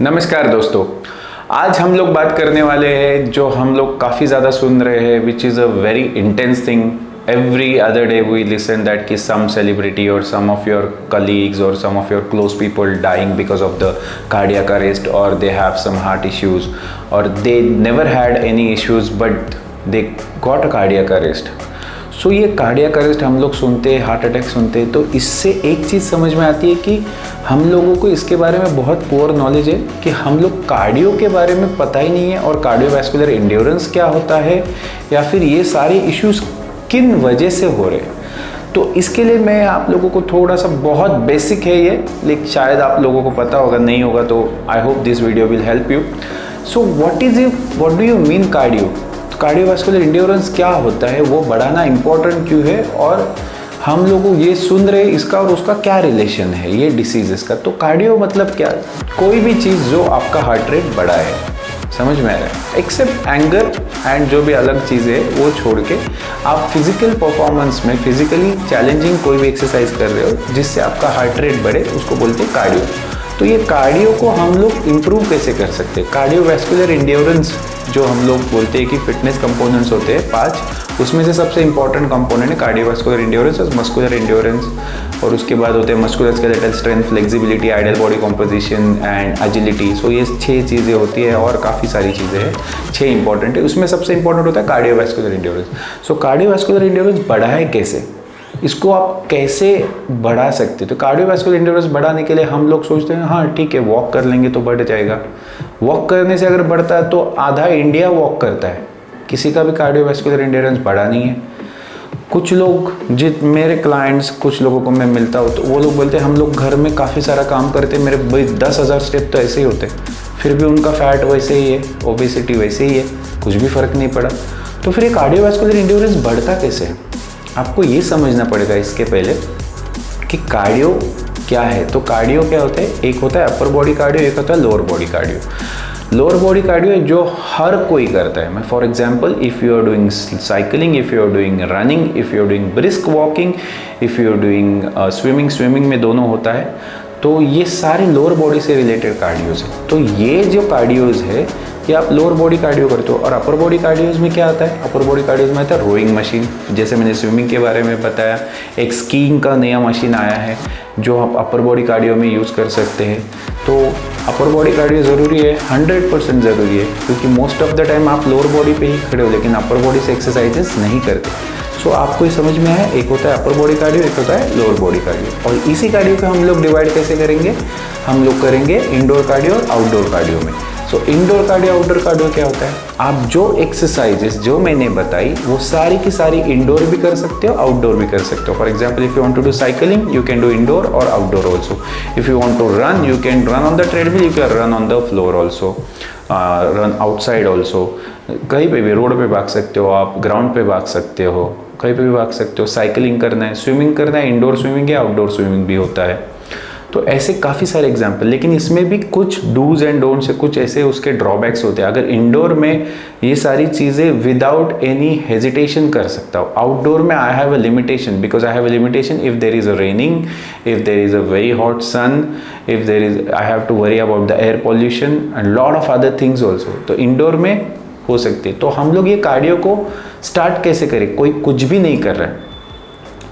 नमस्कार दोस्तों, आज हम लोग बात करने वाले हैं जो हम लोग काफ़ी ज़्यादा सुन रहे हैं, which is a very intense thing. Every other day we listen that कि some celebrity or some of your colleagues or some of your close people dying because of the cardiac arrest, or they have some heart issues, or they never had any issues but they got a cardiac arrest. सो ये cardiac arrest हम लोग सुनते हैं, heart attack सुनते हैं, तो इससे एक चीज़ समझ में आती है कि हम लोगों को इसके बारे में बहुत पुअर नॉलेज है कि हम लोग कार्डियो के बारे में पता ही नहीं है, और कार्डियोवैस्कुलर एंड्योरेंस क्या होता है या फिर ये सारे इश्यूज किन वजह से हो रहे हैं. तो इसके लिए मैं आप लोगों को थोड़ा सा, बहुत बेसिक है ये, लेकिन शायद आप लोगों को पता होगा, नहीं होगा तो I hope this video will help you. So what do you mean cardio? Cardiovascular endurance क्या होता है, वो बढ़ाना इम्पोर्टेंट क्यों है, और हम लोग ये सुन रहे इसका और उसका क्या रिलेशन है ये डिसीजेस का. तो कार्डियो मतलब क्या? कोई भी चीज़ जो आपका हार्ट रेट बढ़ाए, समझ में आ रहा है, एक्सेप्ट एंगर एंड जो भी अलग चीज़ें है वो छोड़ के आप फिजिकल परफॉर्मेंस में फिजिकली चैलेंजिंग कोई भी एक्सरसाइज कर रहे हो जिससे आपका हार्ट रेट बढ़े, उसको बोलते हैं कार्डियो. तो ये कार्डियो को हम लोग इम्प्रूव कैसे कर सकते हैं? कार्डियोवैस्कुलर एंड्योरेंस जो हम लोग बोलते हैं कि फिटनेस कंपोनेंट्स होते हैं 5, उसमें से सबसे इंपॉर्टेंट कंपोनेंट है कार्डियोवैस्कुलर एंड्योरेंस और मस्कुलर एंड्योरेंस, और उसके बाद होते हैं muscular skeletal strength, flexibility, ideal body composition and agility. So ये 6 चीज़ें होती है और काफ़ी सारी चीज़ें हैं, 6 इंपॉर्टेंट है. उसमें सबसे इंपॉर्टेंट होता है कार्डियोवैस्कुलर एंड्योरेंस. सो कार्डियोवैस्कुलर एंड्योरेंस बढ़ाए कैसे, इसको आप कैसे बढ़ा सकते हो? तो कार्डियोवैस्कुलर एंड्योरेंस बढ़ाने के लिए हम लोग सोचते हैं हाँ ठीक है, वॉक कर लेंगे तो बढ़ जाएगा. वॉक करने से अगर बढ़ता है तो आधा इंडिया वॉक करता है, किसी का भी कार्डियोवैस्कुलर एंड्योरेंस बढ़ा नहीं है. कुछ लोग, मेरे क्लाइंट्स, कुछ लोगों को मैं मिलता हूँ तो वो लोग बोलते हैं हम लोग घर में काफ़ी सारा काम करते हैं, मेरे भाई 10,000 स्टेप तो ऐसे ही होते, फिर भी उनका फैट वैसे ही है, ओबेसिटी वैसे ही है, कुछ भी फ़र्क नहीं पड़ा. तो फिर ये कार्डियोवैस्कुलर एंड्योरेंस बढ़ता कैसे है? आपको ये समझना पड़ेगा इसके पहले कि कार्डियो क्या है. तो कार्डियो क्या होता है? एक होता है अपर बॉडी कार्डियो, एक होता है lower body cardio. Lower body cardio जो हर कोई करता है. मैं for example, if you are doing cycling, if you are doing running, if you are doing brisk walking, if you are doing swimming में दोनों होता है, तो ये सारे लोअर बॉडी से रिलेटेड कार्डियोज है. तो ये जो कार्डियोज है ये आप लोअर बॉडी कार्डियो करते हो. और अपर बॉडी कार्डियोज में क्या आता है? अपर बॉडी कार्डियोज में आता है रोइंग मशीन, जैसे मैंने स्विमिंग के बारे में बताया. एक स्कीइंग का नया मशीन आया है जो आप अपर बॉडी कार्डियो में यूज़ कर सकते हैं. तो अपर बॉडी कार्डियो ज़रूरी है, 100% ज़रूरी है, क्योंकि मोस्ट ऑफ द टाइम आप लोअर बॉडी पे ही खड़े हो, लेकिन अपर बॉडी से एक्सरसाइजेस नहीं करते. सो आपको ये समझ में आया, एक होता है अपर बॉडी कार्डियो, एक होता है लोअर बॉडी कार्डियो. और इसी कार्डियो को हम लोग डिवाइड कैसे करेंगे? हम लोग करेंगे इंडोर कार्डियो और आउटडोर कार्डियो में. सो इंडोर कार्डियो, आउटडोर कार्डियो क्या होता है? आप जो एक्सरसाइजेस जो मैंने बताई वो सारी की सारी इंडोर भी कर सकते हो, आउटडोर भी कर सकते हो. For example, if you want to do cycling, you can do indoor और outdoor also. If you want to run, you can run on the treadmill, you can run on the floor also, run outside also. कहीं पे भी, road पे भाग सकते हो आप, ground पे भाग सकते हो, कहीं पे भी भाग सकते हो. साइकिलिंग करना है, स्विमिंग करना है, इंडोर स्विमिंग या आउटडोर स्विमिंग भी होता है. तो ऐसे काफ़ी सारे एग्जाम्पल, लेकिन इसमें भी कुछ डूज एंड डोंट्स से, कुछ ऐसे उसके ड्रॉबैक्स होते हैं. अगर इंडोर में ये सारी चीज़ें विदाउट एनी हेजिटेशन कर सकता हूँ, आउटडोर में I have a limitation, because I have a limitation if there is a raining, if there is a very hot sun, if there is, I have to worry about the air pollution and lot of other things also. तो indoor में हो सकते. तो हम लोग ये cardio को start कैसे करें? कोई कुछ भी नहीं कर रहा है,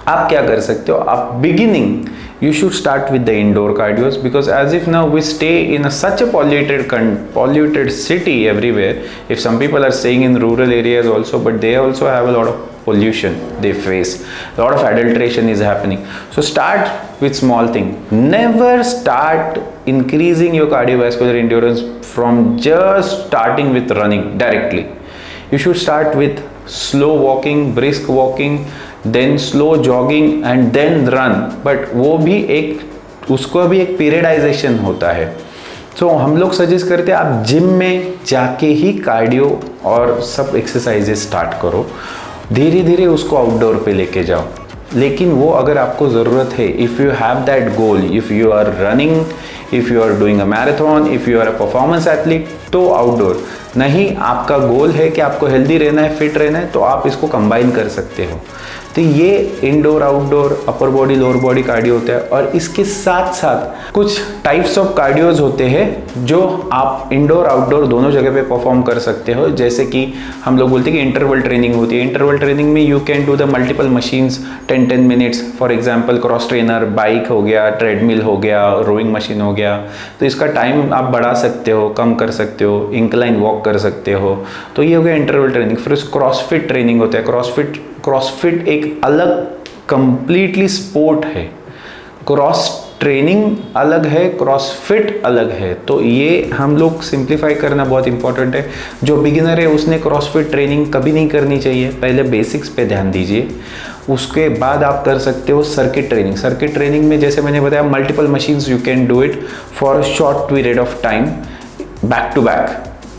आप क्या कर सकते हो? आप beginning, you should start with the indoor cardios, because as if now we stay in such a polluted city everywhere. If some people are staying in rural areas also, but they also have a lot of pollution they face, a lot of adulteration is happening. So start with small thing. Never start increasing your cardiovascular endurance from just starting with running directly. You should start with slow walking, brisk walking, then slow jogging and then run. But वो भी एक, उसको भी एक periodisation होता है. सो हम लोग सजेस्ट करते हैं आप जिम में जाके ही कार्डियो और सब एक्सरसाइजेस स्टार्ट करो, धीरे धीरे उसको आउटडोर पे लेके जाओ. लेकिन वो अगर आपको ज़रूरत है, if you have that goal, if you are running, if you are doing a marathon, if you are a performance athlete, तो आउटडोर. नहीं, आपका गोल है कि आपको हेल्दी रहना है, फिट रहना है, तो आप इसको कंबाइन कर सकते हो. तो ये indoor outdoor upper body lower body cardio होता है। और इसके साथ साथ कुछ टाइप्स ऑफ कार्डियोज होते हैं जो आप इंडोर आउटडोर दोनों जगह पे परफॉर्म कर सकते हो। जैसे कि हम लोग बोलते हैं कि इंटरवल ट्रेनिंग होती है। इंटरवल ट्रेनिंग में you can do the multiple machines 10 minutes, for example cross trainer, bike हो गया, ट्रेडमिल हो गया, रोइंग मशीन हो गया। तो इसका टाइम आप बढ़ा सकते हो, कम कर सकते हो, इंक्लाइन वॉक कर सकते हो। तो ये हो गया इंटरवल ट्रेनिंग। फिर क्रॉसफिट ट्रेनिंग होता है। क्रॉसफिट एक अलग कंप्लीटली स्पोर्ट है। क्रॉस ट्रेनिंग अलग है, क्रॉसफिट अलग है। तो ये हम लोग सिंप्लीफाई करना बहुत इंपॉर्टेंट है। जो बिगिनर है उसने क्रॉसफिट ट्रेनिंग कभी नहीं करनी चाहिए। पहले बेसिक्स पे ध्यान दीजिए, उसके बाद आप कर सकते हो सर्किट ट्रेनिंग। सर्किट ट्रेनिंग में जैसे मैंने बताया multiple machines you can do it for a short period of time, back to back.